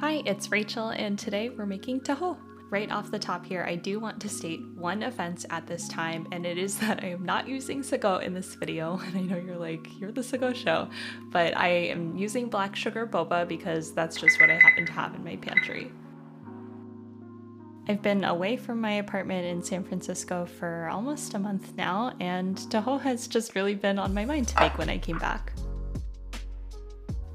Hi, it's Rachel, and today we're making taho. Right off the top here, I do want to state one offense at this time, and it is that I am not using sago in this video. And I know you're like, you're the Sago Show, but I am using black sugar boba because that's just what I happen to have in my pantry. I've been away from my apartment in San Francisco for almost a month now, and taho has just really been on my mind to make when I came back.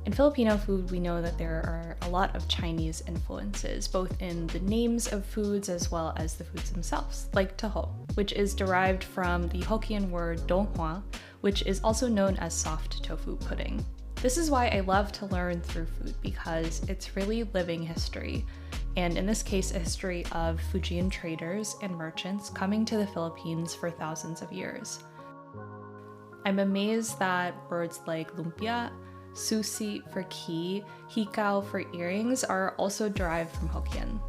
In Filipino food, we know that there are a lot of Chinese influences, both in the names of foods as well as the foods themselves, like taho, which is derived from the Hokkien word donghua, which is also known as soft tofu pudding. This is why I love to learn through food, because it's really living history, and in this case, a history of Fujian traders and merchants coming to the Philippines for thousands of years. I'm amazed that words like lumpia, sushi for key, hikaw for earrings are also derived from Hokkien.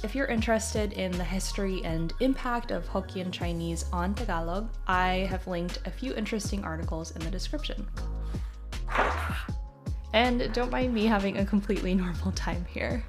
If you're interested in the history and impact of Hokkien Chinese on Tagalog, I have linked a few interesting articles in the description. And don't mind me having a completely normal time here.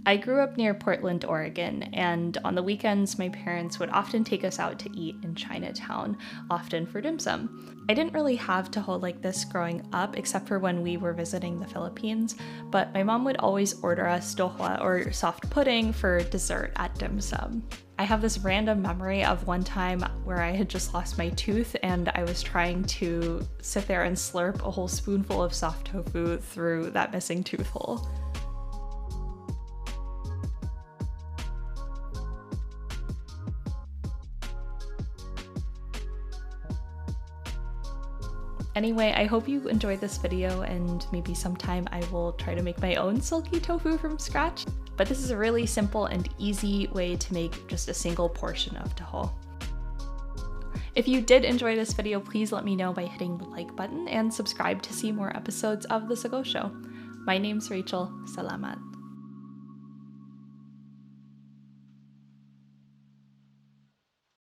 I grew up near Portland, Oregon, and on the weekends my parents would often take us out to eat in Chinatown, often for dim sum. I didn't really have taho like this growing up, except for when we were visiting the Philippines, but my mom would always order us dohua, or soft pudding, for dessert at dim sum. I have this random memory of one time where I had just lost my tooth and I was trying to sit there and slurp a whole spoonful of soft tofu through that missing tooth hole. Anyway, I hope you enjoyed this video, and maybe sometime I will try to make my own silky tofu from scratch. But this is a really simple and easy way to make just a single portion of taho. If you did enjoy this video, please let me know by hitting the like button and subscribe to see more episodes of The Sago Show. My name's Rachel. Salamat.